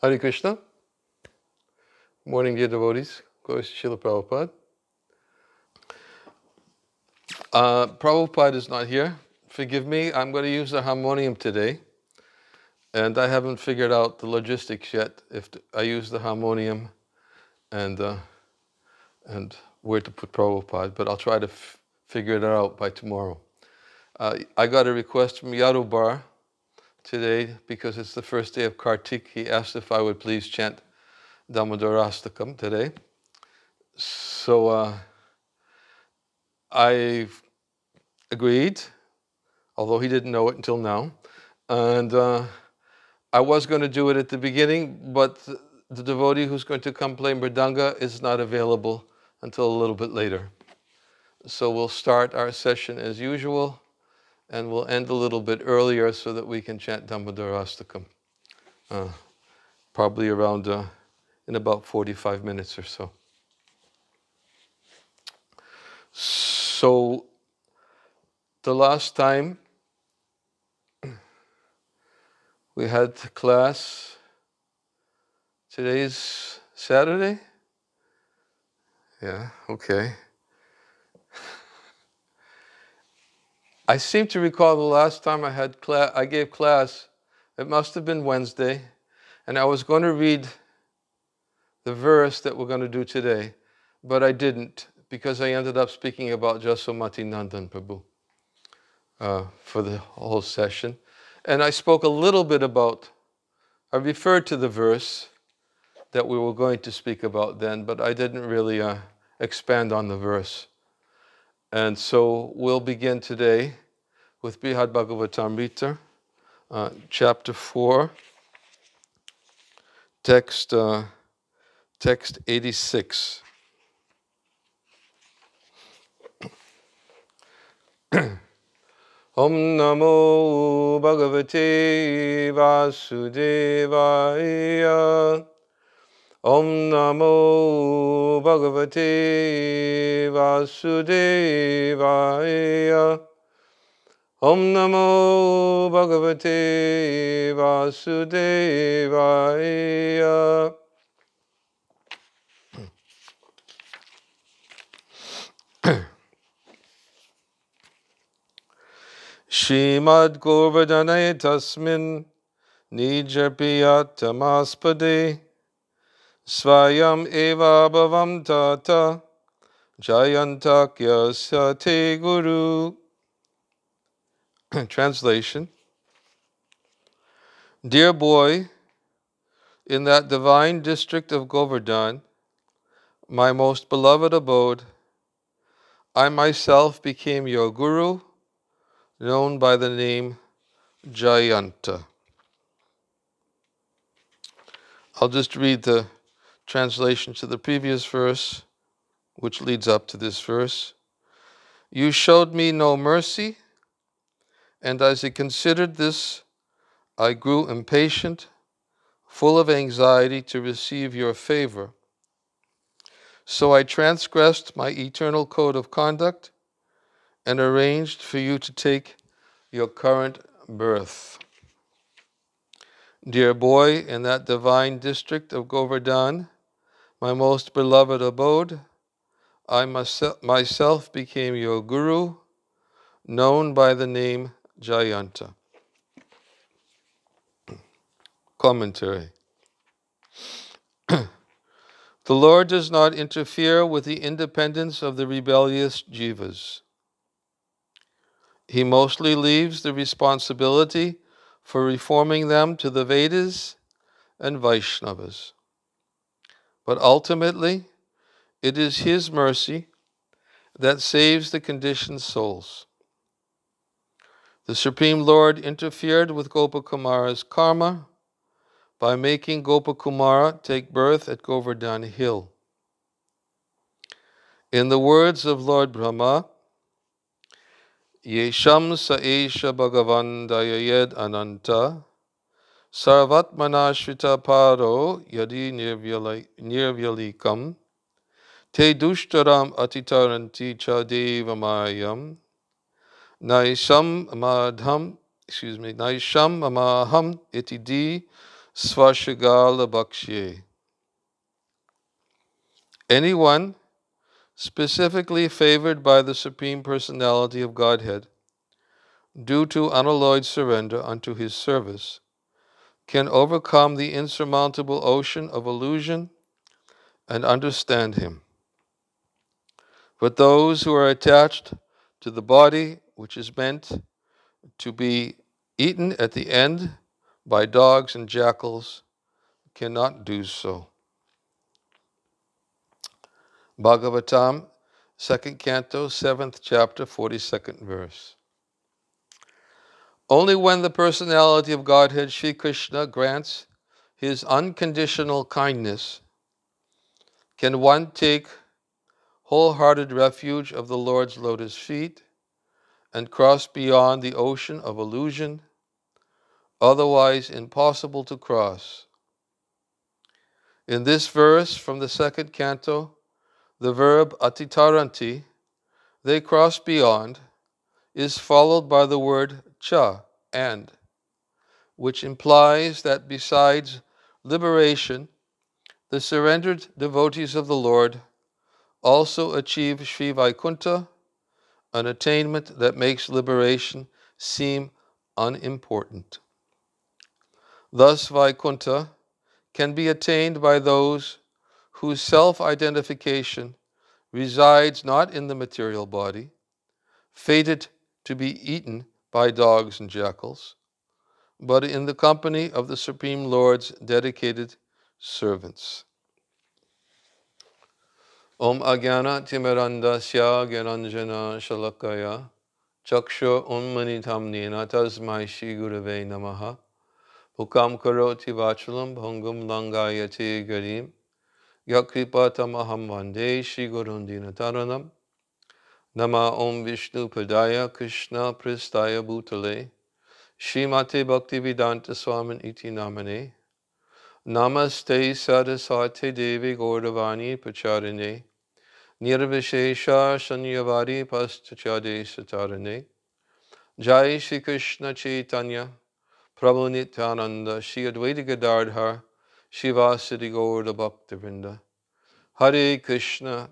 Hare Krishna. Morning, dear devotees. Glory to Srila Prabhupada. Prabhupada is not here. Forgive me, I'm going to use the harmonium today. And I haven't figured out the logistics yet, if I use the harmonium and where to put Prabhupada, but I'll try to figure it out by tomorrow. I got a request from Yadubar today because it's the first day of Kartik. He asked if I would please chant Damodarastakam today. So I agreed, although he didn't know it until now. And I was going to do it at the beginning, but the devotee who's going to come play Mridanga is not available until a little bit later. So we'll start our session as usual, and we'll end a little bit earlier so that we can chant Damodarastakam. Probably around, in about 45 minutes or so. So, the last time we had class, today's Saturday? Yeah, okay. I seem to recall the last time I had class, I gave class, it must have been Wednesday, and I was going to read the verse that we're going to do today, but I didn't because I ended up speaking about Jasomati Nandan Prabhu for the whole session. And I spoke a little bit about, I referred to the verse that we were going to speak about then, but I didn't really expand on the verse. And so we'll begin today with Bihar Bhagavatamrita, chapter 4, text 86. Om Namo Bhagavate Vasudevaya. Om Namo Bhagavate Vasudevaya. Om Namo Bhagavate Vasudevaya. Shrimad Govardhanaye Tasmin Nijapiyatamaspade Svayam Eva Bhavam Tata Jayantakya Sate Guru. Translation. Dear boy, in that divine district of Govardhan, my most beloved abode, I myself became your guru, known by the name Jayanta. I'll just read the translation to the previous verse, which leads up to this verse. You showed me no mercy, and as I considered this, I grew impatient, full of anxiety to receive your favor. So I transgressed my eternal code of conduct and arranged for you to take your current birth. Dear boy, in that divine district of Govardhan, my most beloved abode, I myself became your guru, known by the name Jayanta. Commentary. The Lord does not interfere with the independence of the rebellious jivas. He mostly leaves the responsibility for reforming them to the Vedas and Vaishnavas. But ultimately, it is His mercy that saves the conditioned souls. The Supreme Lord interfered with Gopakumara's karma by making Gopakumara take birth at Govardhan Hill. In the words of Lord Brahma, Yesham Saesha Bhagavan Dayayed Ananta Sarvatmana Shrita Paro Yadi Nirvyalikam Te Dushtaram Atitaranti Chadevamayam Naisham Maham Itidi Svashigala Bhakshye. Anyone specifically favored by the Supreme Personality of Godhead, due to unalloyed surrender unto his service, can overcome the insurmountable ocean of illusion and understand him. But those who are attached to the body, which is meant to be eaten at the end by dogs and jackals, cannot do so. Bhagavatam, 2nd Canto, 7th Chapter, 42nd Verse. Only when the personality of Godhead, Sri Krishna, grants his unconditional kindness can one take wholehearted refuge of the Lord's lotus feet and cross beyond the ocean of illusion, otherwise impossible to cross. In this verse from the 2nd Canto, the verb atitaranti, they cross beyond, is followed by the word cha, and, which implies that besides liberation, the surrendered devotees of the Lord also achieve Sri Vaikuntha, an attainment that makes liberation seem unimportant. Thus, Vaikuntha can be attained by those whose self-identification resides not in the material body, fated to be eaten by dogs and jackals, but in the company of the Supreme Lord's dedicated servants. Om Agyana Timirandasya Gyananjana Shalakaya Chaksha Unmanitam Nina Tasmai Shri Gurave Namaha Hukam Karoti Vachalam Bhangam Langayati Garim Yakripatamaham Vande Shri Gurundina Taranam Nama Om Vishnu Padaya Krishna Pristaya Bhutale Srimate Bhaktivedanta Swamin Iti Namane Namaste Saraswate Devi Gauravani Pacharine Nirvishesha Shanyavari Paschachade Satarane Jai Shri Krishna Chaitanya Prabhu Nityananda Shri Advaita Gadadhar Shivasati Gaura Bhaktivinoda Hare Krishna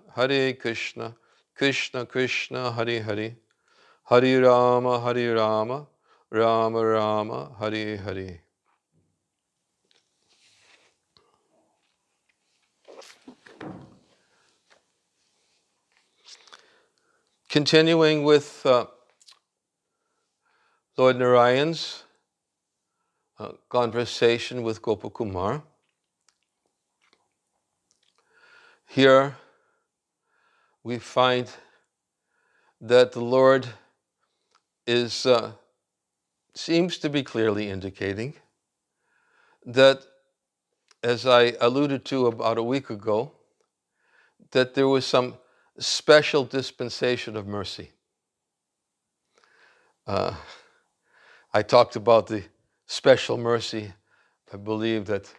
Krishna Krishna Hare Hare Hare Rama Rama Rama Hare Hare. Continuing with Lord Narayan's conversation with Gopakumar. Here we find that the Lord is seems to be clearly indicating that, as I alluded to about a week ago, that there was some special dispensation of mercy. I talked about the special mercy. I believe that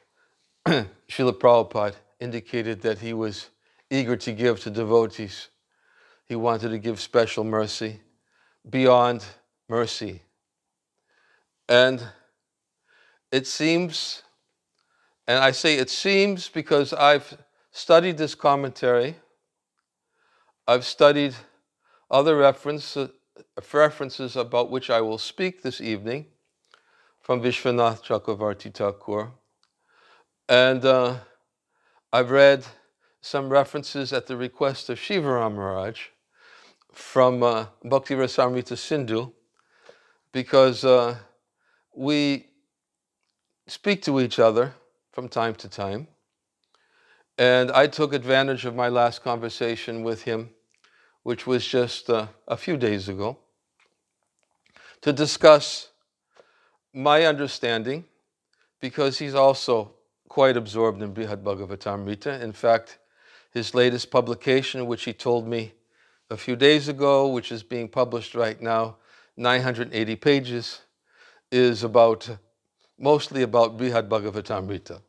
Srila Prabhupada indicated that he was eager to give to devotees. He wanted to give special mercy beyond mercy. And it seems, and I say it seems because I've studied this commentary, I've studied other references about which I will speak this evening from Vishwanath Chakravarti Thakur. And I've read some references at the request of Shivaram Maharaj from Bhakti-Rasamrita Sindhu, because we speak to each other from time to time. And I took advantage of my last conversation with him, which was just a few days ago, to discuss my understanding, because he's also quite absorbed in Brihad Bhagavatamrita. In fact, his latest publication, which he told me a few days ago, which is being published right now, 980 pages, is mostly about Brihad Bhagavatamrita.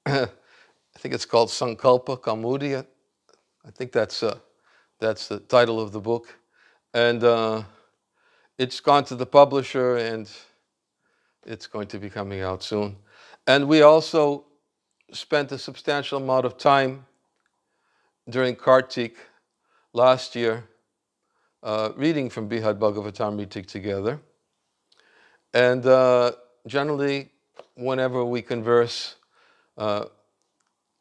I think it's called Sankalpa Kaumudi. I think that's the title of the book. And it's gone to the publisher, and It's going to be coming out soon. And we also spent a substantial amount of time during Kartik last year reading from Bihar Bhagavatamrita together. And generally, whenever we converse, I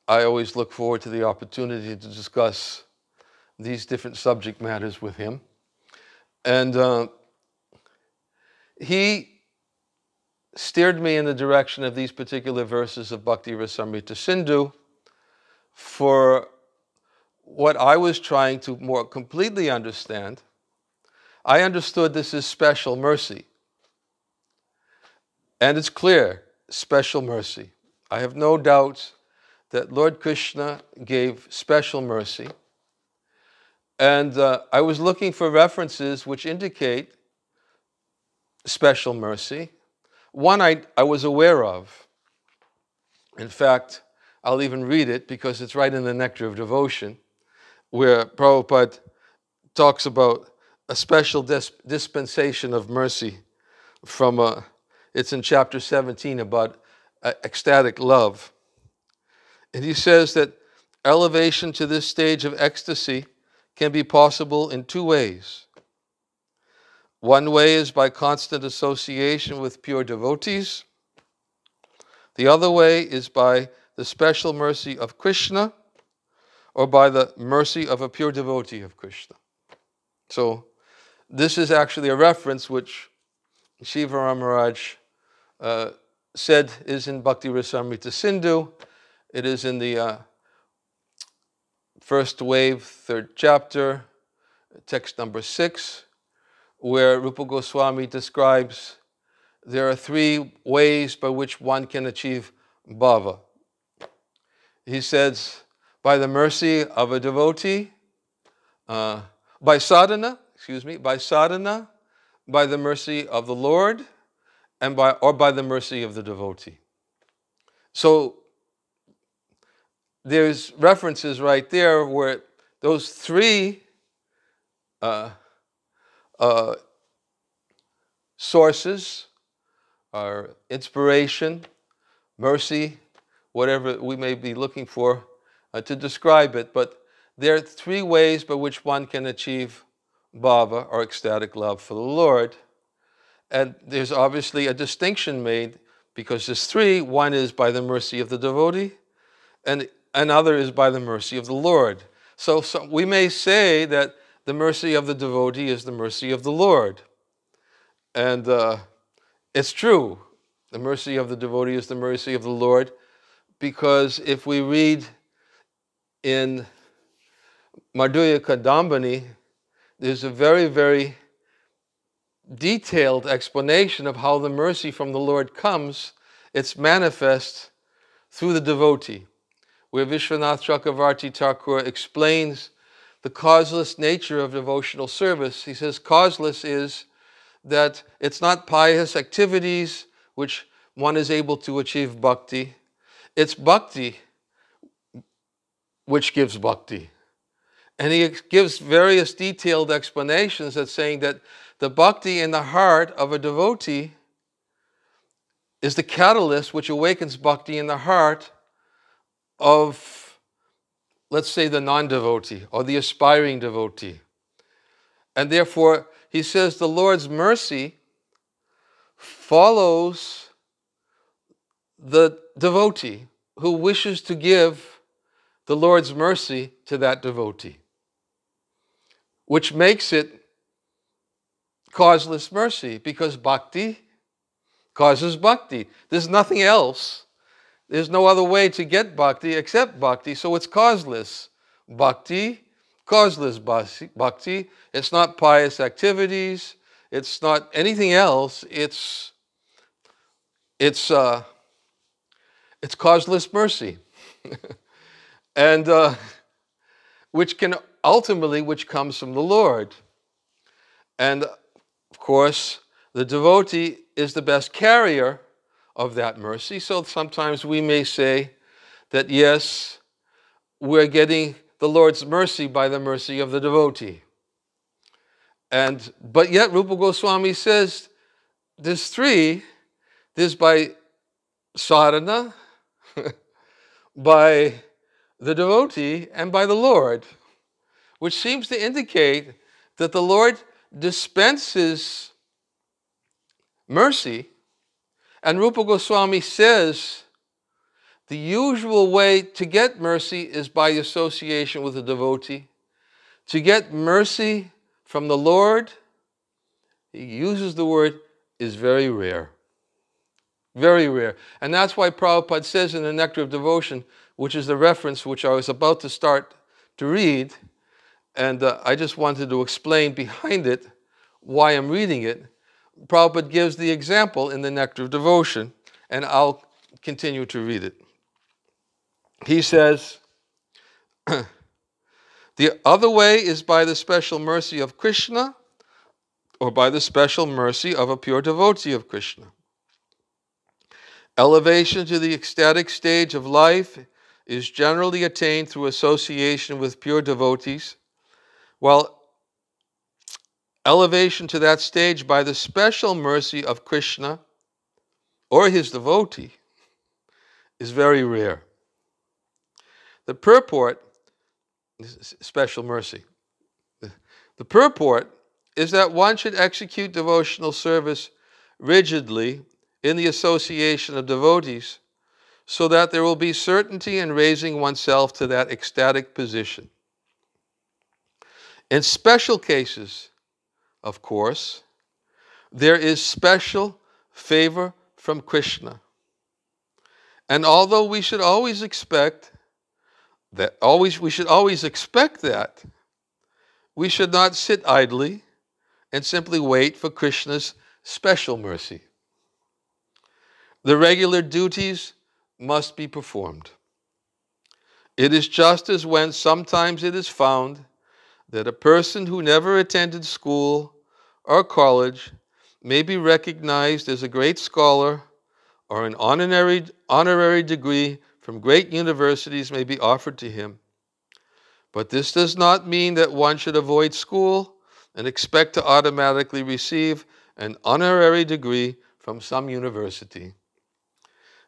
always look forward to the opportunity to discuss these different subject matters with him. And he steered me in the direction of these particular verses of Bhakti Rasamrita Sindhu for what I was trying to more completely understand. I understood this as special mercy. And it's clear, special mercy. I have no doubt that Lord Krishna gave special mercy. And I was looking for references which indicate special mercy. One I was aware of. In fact, I'll even read it because it's right in the Nectar of Devotion, where Prabhupada talks about a special dispensation of mercy from, it's in chapter 17 about ecstatic love. And he says that elevation to this stage of ecstasy can be possible in two ways. One way is by constant association with pure devotees. The other way is by the special mercy of Krishna or by the mercy of a pure devotee of Krishna. So this is actually a reference which Shiva Ramaraj said is in Bhakti Rasamrita Sindhu. It is in the first wave, third chapter, text number 6, where Rupa Goswami describes there are 3 ways by which one can achieve bhava. He says, by the mercy of a devotee, by sadhana, by the mercy of the Lord, and by the mercy of the devotee. So there's references right there where those 3 sources are inspiration, mercy, whatever we may be looking for to describe it. But there are 3 ways by which one can achieve bhava, or ecstatic love for the Lord. And there's obviously a distinction made because there's 3. One is by the mercy of the devotee, and another is by the mercy of the Lord. So we may say that the mercy of the devotee is the mercy of the Lord. And it's true. The mercy of the devotee is the mercy of the Lord, because if we read in Madhurya Kadambini, there's a very, very detailed explanation of how the mercy from the Lord comes. It's manifest through the devotee, where Vishwanath Chakravarti Thakur explains the causeless nature of devotional service. He says causeless is that it's not pious activities which one is able to achieve bhakti. It's bhakti which gives bhakti. And he gives various detailed explanations that saying that the bhakti in the heart of a devotee is the catalyst which awakens bhakti in the heart of, let's say, the non-devotee or the aspiring devotee. And therefore, he says the Lord's mercy follows the devotee who wishes to give the Lord's mercy to that devotee, which makes it causeless mercy, because bhakti causes bhakti. There's nothing else. There's no other way to get bhakti except bhakti, so it's causeless. Bhakti, causeless bhakti. It's not pious activities. It's not anything else. It's causeless mercy. And which comes from the Lord. And of course, the devotee is the best carrier of that mercy. So sometimes we may say that yes, we're getting the Lord's mercy by the mercy of the devotee. But yet Rupa Goswami says there's 3 There's by sadhana, by the devotee, and by the Lord, which seems to indicate that the Lord dispenses mercy. And Rupa Goswami says the usual way to get mercy is by association with a devotee. To get mercy from the Lord, he uses the word, is very rare. Very rare. And that's why Prabhupada says in the Nectar of Devotion, which is the reference which I was about to start to read, and I just wanted to explain behind it why I'm reading it. Prabhupada gives the example in the Nectar of Devotion, and I'll continue to read it. He says, the other way is by the special mercy of Krishna, or by the special mercy of a pure devotee of Krishna. Elevation to the ecstatic stage of life is generally attained through association with pure devotees, while elevation to that stage by the special mercy of Krishna or his devotee is very rare. The purport, special mercy, the purport is that one should execute devotional service rigidly in the association of devotees so that there will be certainty in raising oneself to that ecstatic position. In special cases, of course, there is special favor from Krishna. And although we should always expect that, we should not sit idly and simply wait for Krishna's special mercy. The regular duties must be performed. It is just as when sometimes it is found that a person who never attended school or college may be recognized as a great scholar, or an honorary degree from great universities may be offered to him. But this does not mean that one should avoid school and expect to automatically receive an honorary degree from some university.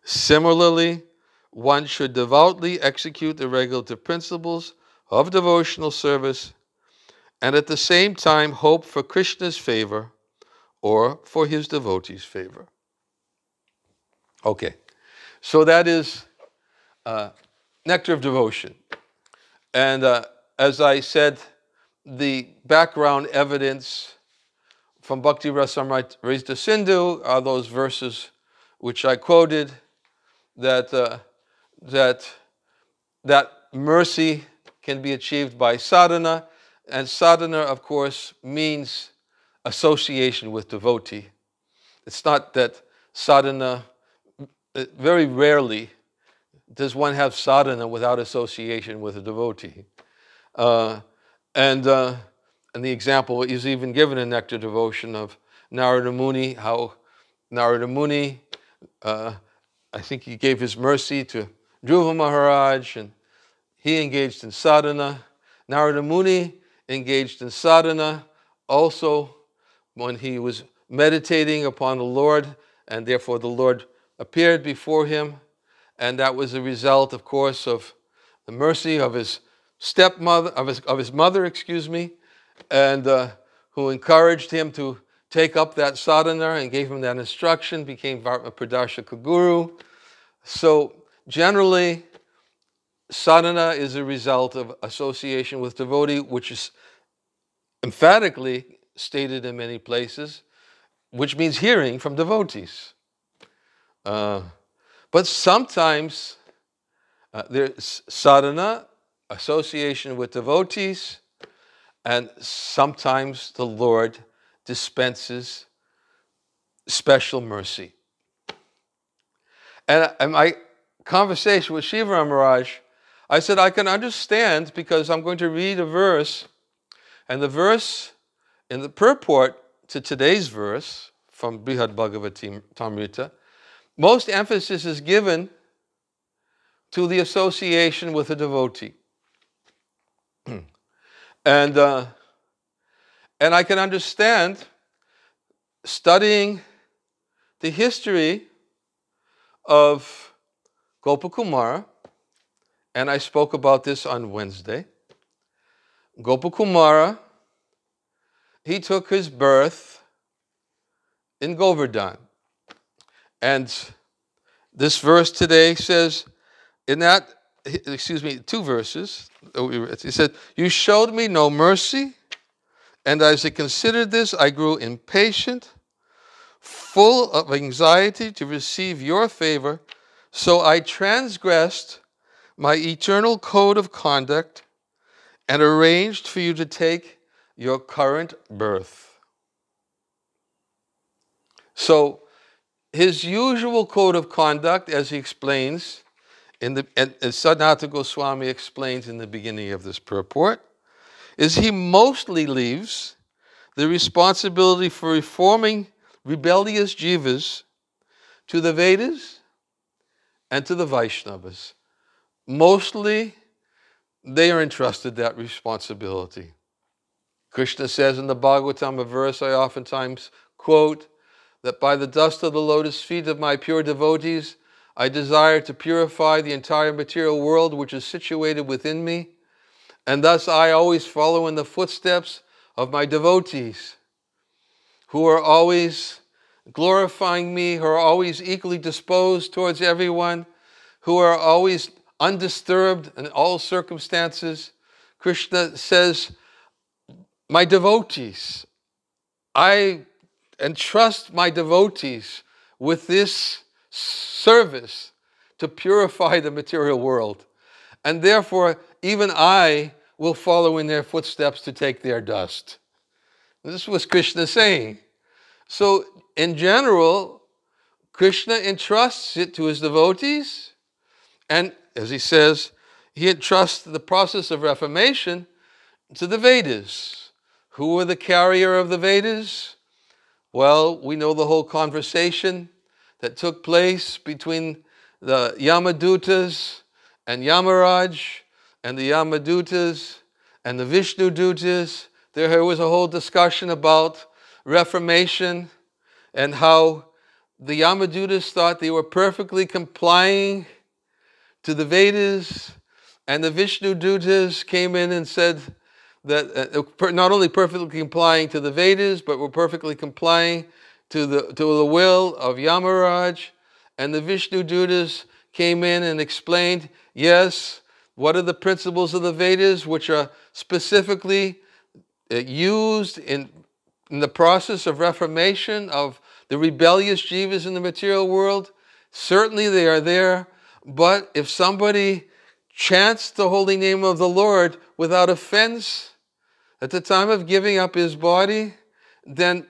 Similarly, one should devoutly execute the regulative principles of devotional service and at the same time hope for Krishna's favor or for his devotees' favor. Okay, so that is Nectar of Devotion. And as I said, the background evidence from Bhakti Rasamrita Sindhu are those verses which I quoted, that mercy can be achieved by sadhana, and sadhana, of course, means association with devotee. It's not that sadhana, very rarely does one have sadhana without association with a devotee. And the example is even given in Nectar Devotion of Narada Muni, how Narada Muni, I think he gave his mercy to Dhruva Maharaj, and he engaged in sadhana. Narada Muni engaged in sadhana also when he was meditating upon the Lord, and therefore the Lord appeared before him, and that was a result, of course, of the mercy of his stepmother, of his mother, and who encouraged him to take up that sadhana and gave him that instruction, became Pradashaka Guru. So generally, sadhana is a result of association with devotee, which is emphatically stated in many places, which means hearing from devotees. But sometimes there's sadhana, association with devotees, and sometimes the Lord dispenses special mercy. And in my conversation with Shiva Maharaj, I said I can understand, because I'm going to read a verse, and the verse in the purport to today's verse from Brihad Bhagavatamrita, most emphasis is given to the association with a devotee. And I can understand, studying the history of Gopakumara, and I spoke about this on Wednesday. Gopakumara, he took his birth in Govardhan. And this verse today says, in that, two verses, he said, "You showed me no mercy, and as I considered this, I grew impatient, full of anxiety to receive your favor, so I transgressed my eternal code of conduct and arranged for you to take your current birth." So his usual code of conduct, as he explains, and Sadhgata Goswami explains in the beginning of this purport, is he mostly leaves the responsibility for reforming rebellious jivas to the Vedas and to the Vaishnavas. Mostly, they are entrusted that responsibility. Krishna says in the Bhagavatam, a verse I oftentimes quote, that by the dust of the lotus feet of my pure devotees, I desire to purify the entire material world which is situated within me, and thus I always follow in the footsteps of my devotees, who are always glorifying me, who are always equally disposed towards everyone, who are always undisturbed in all circumstances. Krishna says, my devotees, I entrust my devotees with this service to purify the material world. And therefore, even I will follow in their footsteps to take their dust. This was Krishna saying. So, in general, Krishna entrusts it to his devotees, and as he says, he entrusts the process of reformation to the Vedas. Who were the carrier of the Vedas? Well, we know the whole conversation that took place between the Yamadutas and Yamaraj, and the Yamadutas and the Vishnudutas. There was a whole discussion about reformation and how the Yamadutas thought they were perfectly complying to the Vedas, and the Vishnudutas came in and said that not only perfectly complying to the Vedas, but were perfectly complying to the will of Yamaraj. And the Vishnudutas came in and explained, yes, what are the principles of the Vedas which are specifically used in the process of reformation of the rebellious jivas in the material world? Certainly they are there, but if somebody chants the holy name of the Lord without offense at the time of giving up his body, then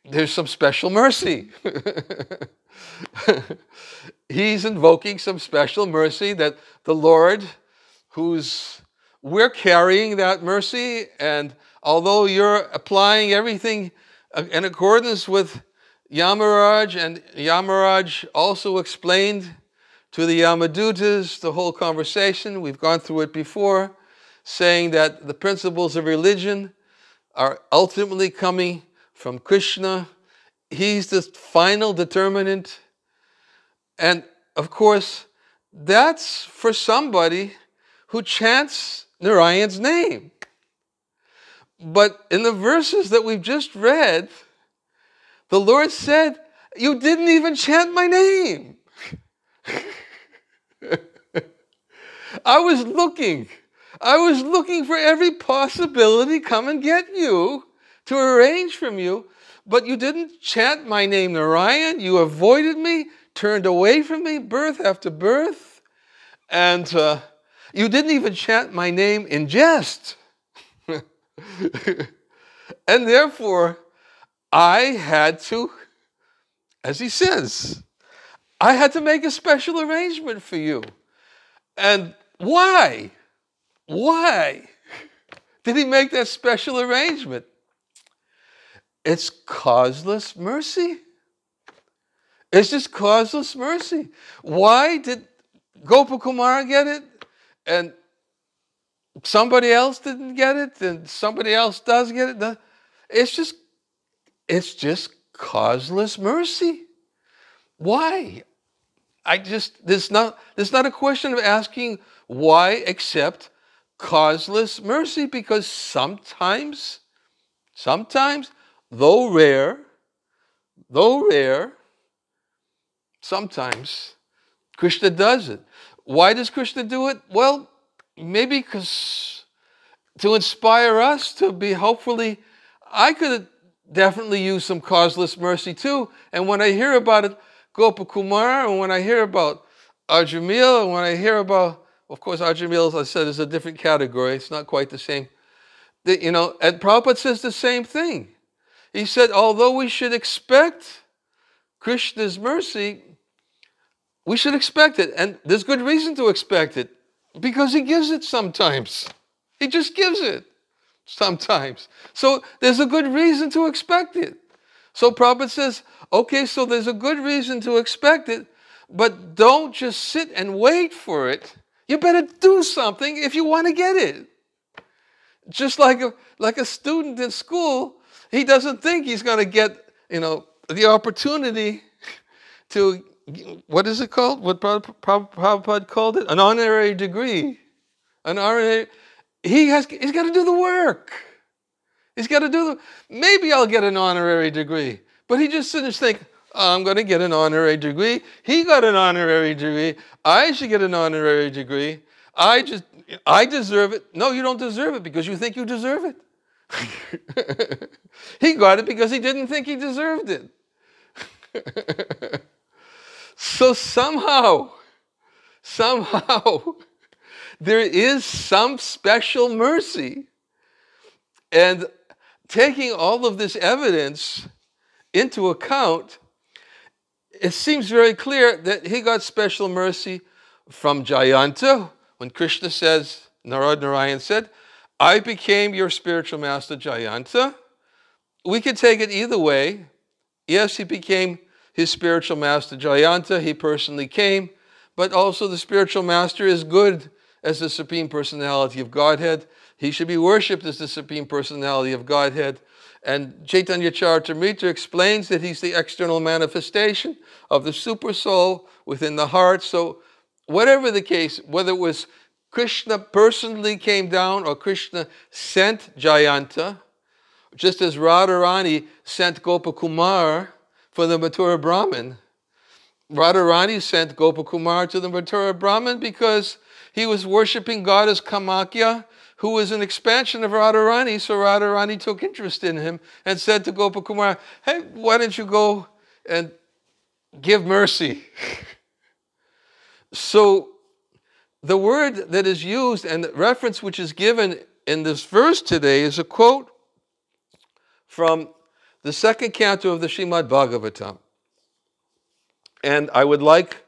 there's some special mercy. He's invoking some special mercy that the Lord, we're carrying that mercy, and although you're applying everything in accordance with Yamaraj, and Yamaraj also explained to the Yamadutas the whole conversation, we've gone through it before, saying that the principles of religion are ultimately coming from Krishna. He's the final determinant. And of course, that's for somebody who chants Narayan's name. But in the verses that we've just read, the Lord said, you didn't even chant my name. I was looking for every possibility, come and get you, to arrange from you, but you didn't chant my name, Narayan. You avoided me, turned away from me, birth after birth, and you didn't even chant my name in jest. And therefore, I had to, as he says, I had to make a special arrangement for you. And why? Why did he make that special arrangement? It's causeless mercy. It's just causeless mercy. Why did Gopakumara get it and somebody else didn't get it and somebody else does get it? It's just causeless mercy. Why? There's not a question of asking why except causeless mercy, because sometimes, though rare, sometimes Krishna does it. Why does Krishna do it? Well, maybe because to inspire us to be, hopefully, I could definitely use some causeless mercy too. And when I hear about it, Gopakumar, and when I hear about Ajamil, and when I hear about, of course, Ajamil, as I said, is a different category. It's not quite the same. And Prabhupada says the same thing. He said, although we should expect Krishna's mercy, we should expect it. And there's good reason to expect it, because he gives it sometimes. He just gives it sometimes. So there's a good reason to expect it. So Prabhupada says, okay, so there's a good reason to expect it, but don't just sit and wait for it. You better do something if you want to get it. Just like a student in school, he doesn't think he's going to get, the opportunity to, what is it called? What Prabhupada called it? An honorary degree. He's got to do the work. He's got to maybe I'll get an honorary degree. But he just didn't think, I'm going to get an honorary degree. He got an honorary degree. I should get an honorary degree. I deserve it. No, you don't deserve it because you think you deserve it. He got it because he didn't think he deserved it. So somehow, there is some special mercy. And taking all of this evidence into account, it seems very clear that he got special mercy from Jayanta, when Krishna says, Narad Narayan said, I became your spiritual master, Jayanta. We could take it either way. Yes, he became his spiritual master, Jayanta. He personally came, but also the spiritual master is good as the Supreme Personality of Godhead. He should be worshipped as the Supreme Personality of Godhead. And Chaitanya Charitamrita explains that he's the external manifestation of the super soul within the heart. So whatever the case, whether it was Krishna personally came down or Krishna sent Jayanta, just as Radharani sent Gopakumar for the Mathura Brahmin. Radharani sent Gopakumar to the Mathura Brahmin because he was worshipping goddess Kamakya, who was an expansion of Radharani. So Radharani took interest in him and said to Gopakumar, hey, why don't you go and give mercy? So the word that is used and the reference which is given in this verse today is a quote from the second canto of the Srimad Bhagavatam. And I would like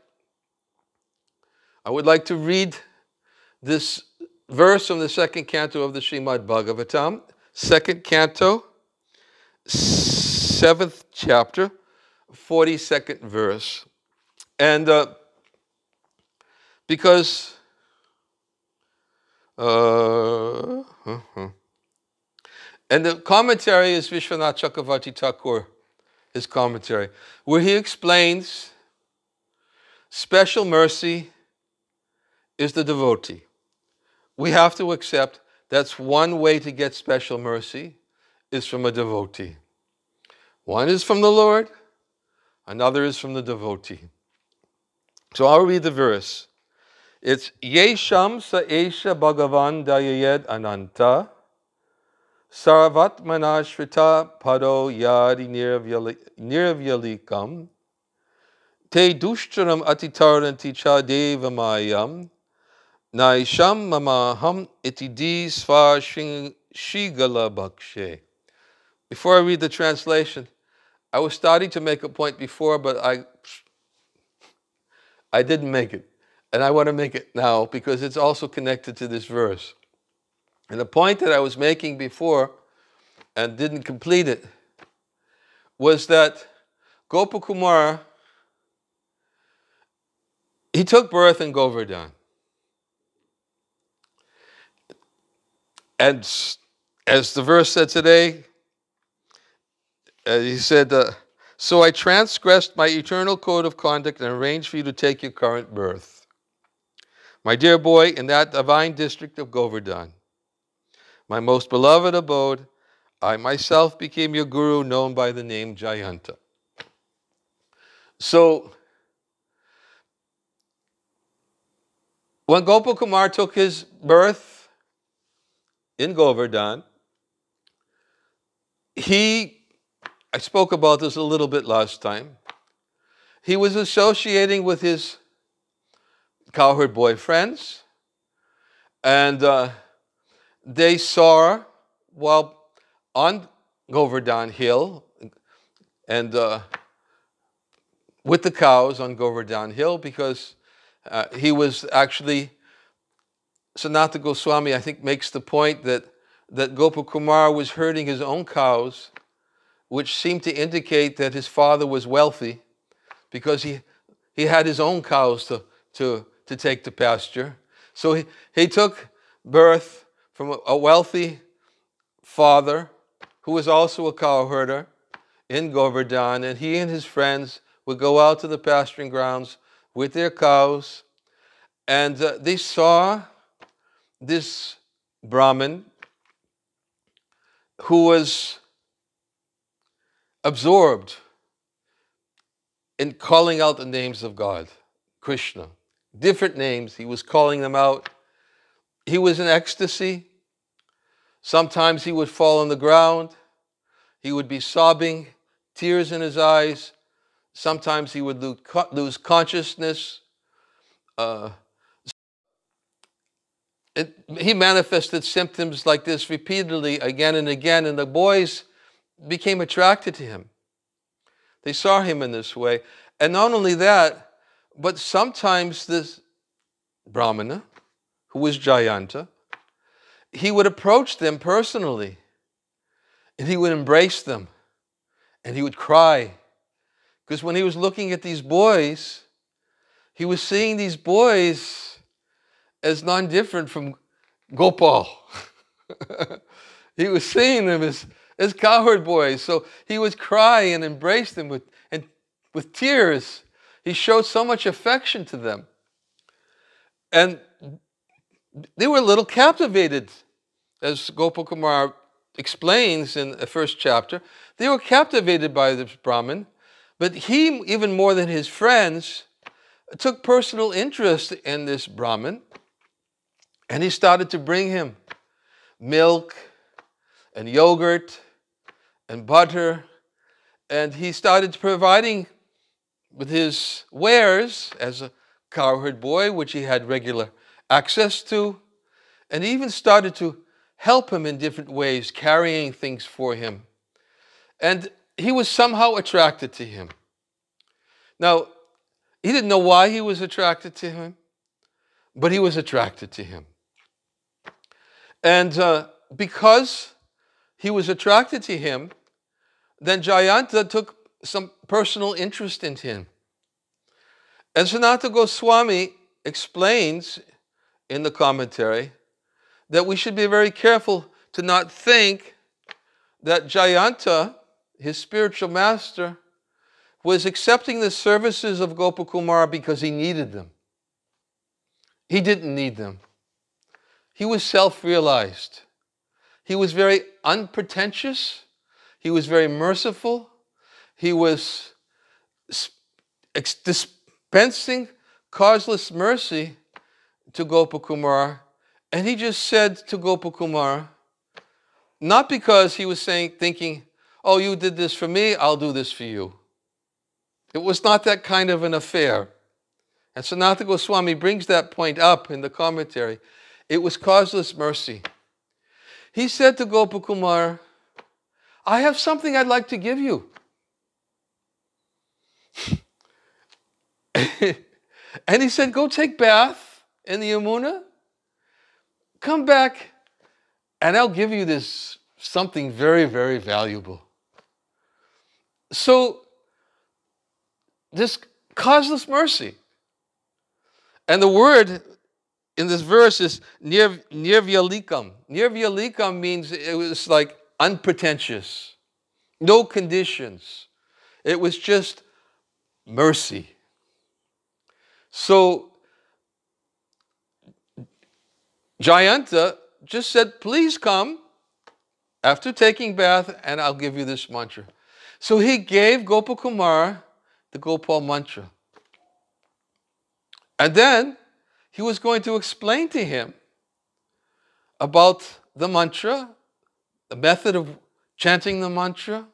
to read this verse from the second canto of the Srimad Bhagavatam, second canto, 7th chapter, 42nd verse. And because and the commentary is Vishwanath Chakravarti Thakur, his commentary, where he explains special mercy is the devotee. We have to accept that's one way to get special mercy is from a devotee. One is from the Lord, another is from the devotee. So I'll read the verse. It's Yesham sa esha bhagavan dayayed ananta Saravatmana shrita pado yadi nirvyalikam te dushtaram atitaranti cha devamayam naisham mamaham itidi sva shigala bhakshe. Before I read the translation, I was starting to make a point before, but I didn't make it. And I want to make it now because it's also connected to this verse. And the point that I was making before and didn't complete it was that Gopakumar, he took birth in Govardhan. And as the verse said today, he said, So I transgressed my eternal code of conduct and arranged for you to take your current birth. My dear boy, in that divine district of Govardhan, my most beloved abode, I myself became your guru, known by the name Jayanta. So, when Gopal took his birth in Govardhan, I spoke about this a little bit last time, he was associating with his cowherd boyfriends, and they saw, while on Govardhan Hill, and with the cows on Govardhan Hill, because he was actually, Sanatana Goswami, I think, makes the point that Gopal Kumar was herding his own cows, which seemed to indicate that his father was wealthy, because he had his own cows to take to pasture. So he took birth from a wealthy father who was also a cow herder in Govardhan, and he and his friends would go out to the pasturing grounds with their cows, and they saw this Brahmin who was absorbed in calling out the names of God, Krishna. Different names, he was calling them out. He was in ecstasy. Sometimes he would fall on the ground. He would be sobbing, tears in his eyes. Sometimes he would lose consciousness. He manifested symptoms like this repeatedly again and again, and the boys became attracted to him. They saw him in this way. And not only that, but sometimes this Brahmana, who was Jayanta, he would approach them personally, and he would embrace them, and he would cry. Because when he was looking at these boys, he was seeing these boys as non-different from Gopal. He was seeing them as cowherd boys. So he would cry and embrace them with tears. He showed so much affection to them. And they were a little captivated, as Gopal Kumar explains in the first chapter. They were captivated by this Brahmin, but he, even more than his friends, took personal interest in this Brahmin, and he started to bring him milk and yogurt and butter, and he started providing with his wares as a cowherd boy, which he had regular access to, and he even started to help him in different ways, carrying things for him. And he was somehow attracted to him. Now, he didn't know why he was attracted to him, but he was attracted to him. And because he was attracted to him, then Jayanta took some personal interest in him. And Sanatana Goswami explains in the commentary that we should be very careful to not think that Jayanta, his spiritual master, was accepting the services of Gopal Kumar because he needed them. He didn't need them. He was self-realized. He was very unpretentious. He was very merciful. He was dispensing causeless mercy to Gopal Kumar. And he just said to Gopal Kumar, not because he was thinking, oh, you did this for me, I'll do this for you. It was not that kind of an affair. And Sanatana Goswami brings that point up in the commentary. It was causeless mercy. He said to Gopal Kumar, I have something I'd like to give you. And he said, go take bath in the Yamuna. Come back and I'll give you this something very, very valuable. So, this causeless mercy. And the word in this verse is nirvyalikam. Nirvyalikam means it was like unpretentious, no conditions. It was just mercy. So Jayanta just said, please come after taking bath and I'll give you this mantra. So he gave Gopakumara the Gopal mantra. And then he was going to explain to him about the mantra, the method of chanting the mantra.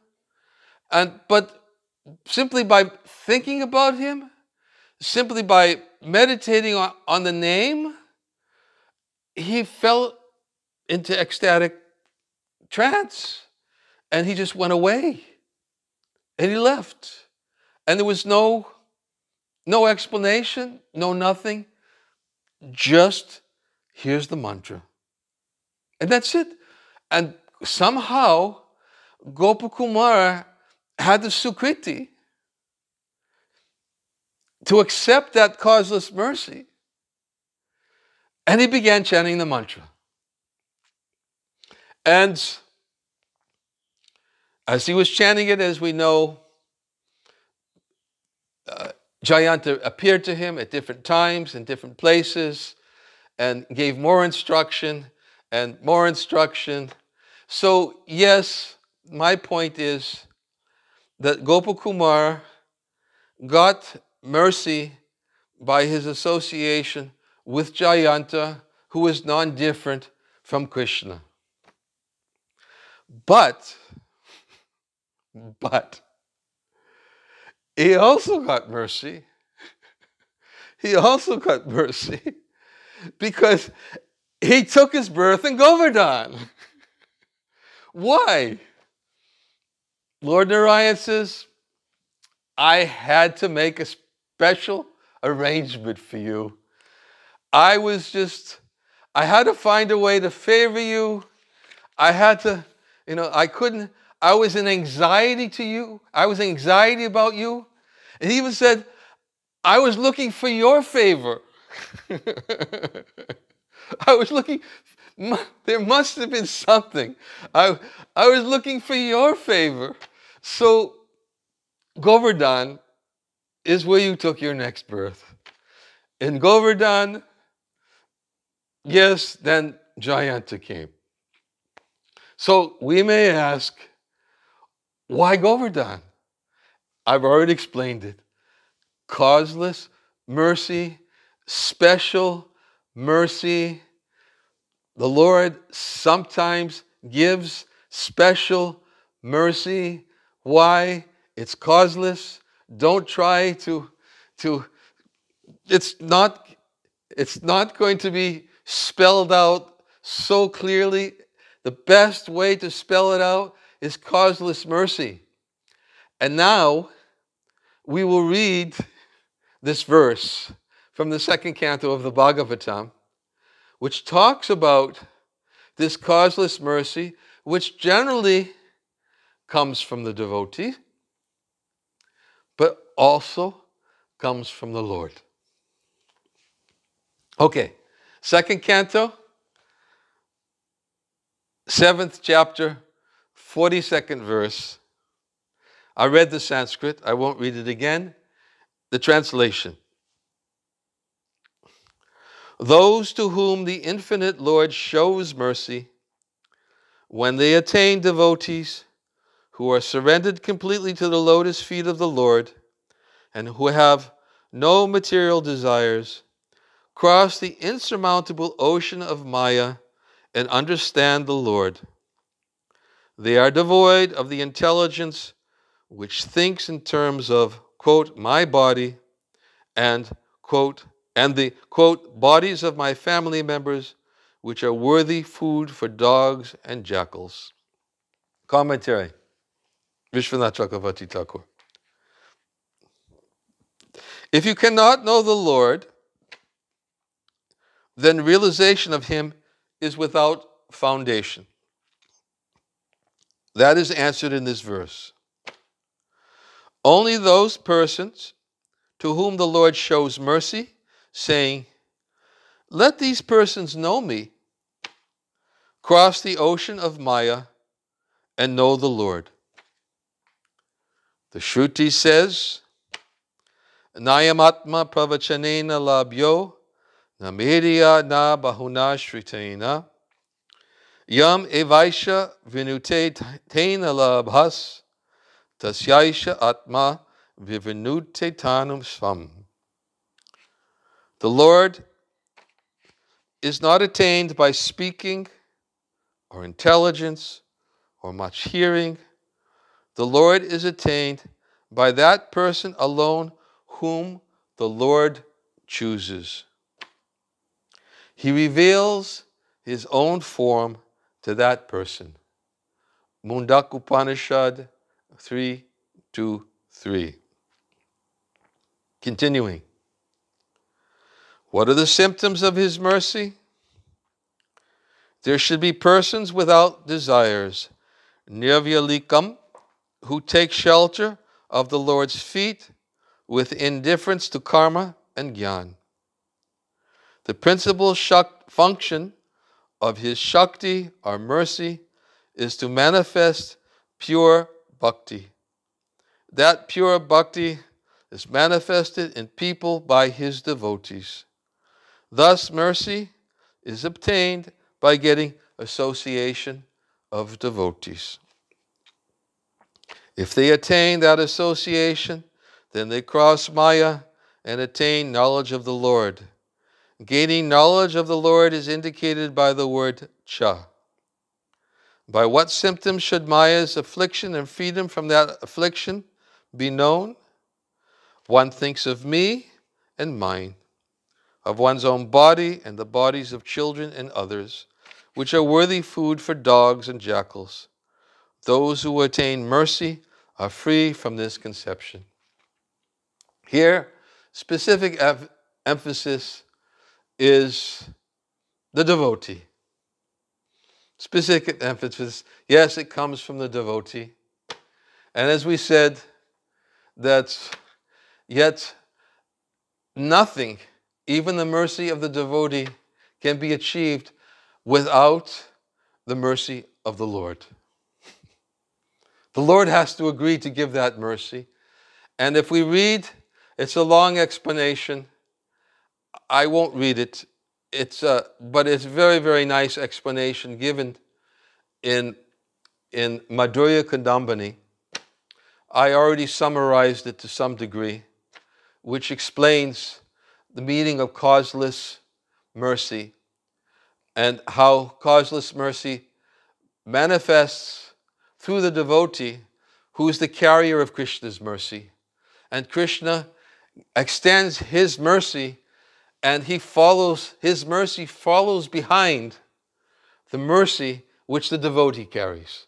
But simply by thinking about him, simply by meditating on the name, he fell into ecstatic trance and he just went away and he left. And there was no explanation, no nothing, just here's the mantra. And that's it. And somehow Gopakumara had the sukriti to accept that causeless mercy. And he began chanting the mantra. And as he was chanting it, as we know, Jayanta appeared to him at different times in different places and gave more instruction and more instruction. So yes, my point is that Gopakumar got mercy by his association with Jayanta, who is non-different from Krishna. But he also got mercy. He also got mercy because he took his birth in Govardhan. Why? Lord Narayan says, I had to make a special arrangement for you. I had to find a way to favor you. I had to, I was in anxiety to you. I was in anxiety about you. And he even said, I was looking for your favor. I was looking, there must have been something. I was looking for your favor. So Govardhan is where you took your next birth. In Govardhan, yes, then Jayanta came. So we may ask, why Govardhan? I've already explained it. Causeless mercy, special mercy. The Lord sometimes gives special mercy. Why? It's causeless. Don't try to it's not going to be spelled out so clearly. The best way to spell it out is causeless mercy. And now we will read this verse from the second canto of the Bhagavatam, which talks about this causeless mercy, which generally comes from the devotee, but also comes from the Lord. Okay, second canto, 7th chapter, 42nd verse. I read the Sanskrit. I won't read it again. The translation. Those to whom the infinite Lord shows mercy, when they attain devotees who are surrendered completely to the lotus feet of the Lord and who have no material desires, cross the insurmountable ocean of Maya and understand the Lord. They are devoid of the intelligence which thinks in terms of, quote, my body and, quote, and the, quote, bodies of my family members, which are worthy food for dogs and jackals. Commentary, Vishwanath Chakravarti Thakur. If you cannot know the Lord, then realization of Him is without foundation. That is answered in this verse. Only those persons to whom the Lord shows mercy, saying, let these persons know me, cross the ocean of Maya and know the Lord. The Shruti says, Nayamatma pravachanena labhyo namedya na bahuna shritena yam evaisha vinute tena labhas tasyaisha atma vivinute tanum svam. The Lord is not attained by speaking or intelligence or much hearing. The Lord is attained by that person alone whom the Lord chooses. He reveals his own form to that person. Mundak Upanishad 3:2-3. Continuing. What are the symptoms of his mercy? There should be persons without desires, nirvyalikam, who take shelter of the Lord's feet with indifference to karma and jnana. The principal function of his Shakti, or mercy, is to manifest pure bhakti. That pure bhakti is manifested in people by his devotees. Thus, mercy is obtained by getting association of devotees. If they attain that association, then they cross Maya and attain knowledge of the Lord. Gaining knowledge of the Lord is indicated by the word cha. By what symptoms should Maya's affliction and freedom from that affliction be known? One thinks of me and mine, of one's own body and the bodies of children and others, which are worthy food for dogs and jackals. Those who attain mercy are free from this conception. Here, specific emphasis is the devotee. Specific emphasis, yes, it comes from the devotee. And as we said, that yet nothing, even the mercy of the devotee, can be achieved without the mercy of the Lord. The Lord has to agree to give that mercy. And if we read, it's a long explanation. I won't read it. But it's very, very nice explanation given in Madhurya Kadambini. I already summarized it to some degree, which explains the meaning of causeless mercy and how causeless mercy manifests through the devotee who is the carrier of Krishna's mercy. And Krishna extends his mercy, and his mercy follows behind the mercy which the devotee carries.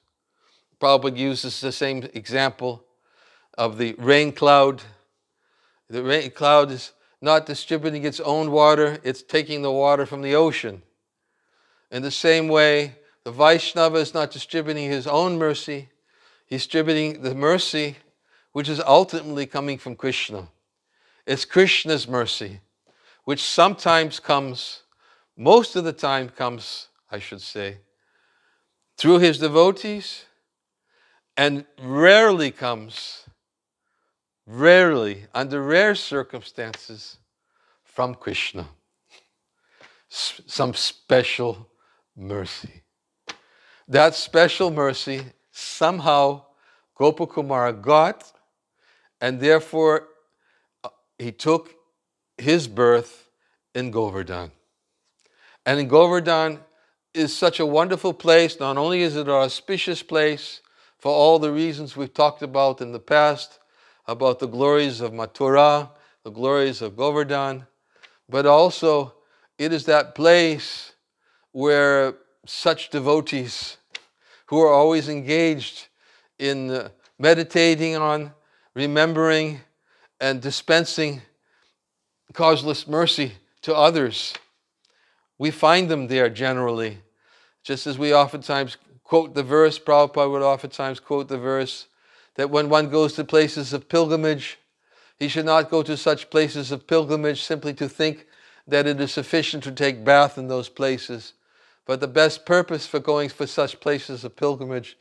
Prabhupada uses the same example of the rain cloud. The rain cloud is not distributing its own water, it's taking the water from the ocean. In the same way, the Vaishnava is not distributing his own mercy, he's distributing the mercy which is ultimately coming from Krishna. It's Krishna's mercy, which sometimes comes, most of the time comes, I should say, through his devotees, and rarely comes, under rare circumstances, from Krishna. Some special mercy. That special mercy somehow Gopakumara got, and therefore he took his birth in Govardhan. And in Govardhan is such a wonderful place. Not only is it an auspicious place for all the reasons we've talked about in the past, about the glories of Mathura, the glories of Govardhan, but also it is that place where such devotees who are always engaged in meditating on, remembering, and dispensing causeless mercy to others, we find them there generally. Just as we oftentimes quote the verse, Prabhupada would oftentimes quote the verse, that when one goes to places of pilgrimage, he should not go to such places of pilgrimage simply to think that it is sufficient to take bath in those places. But the best purpose for going for such places of pilgrimage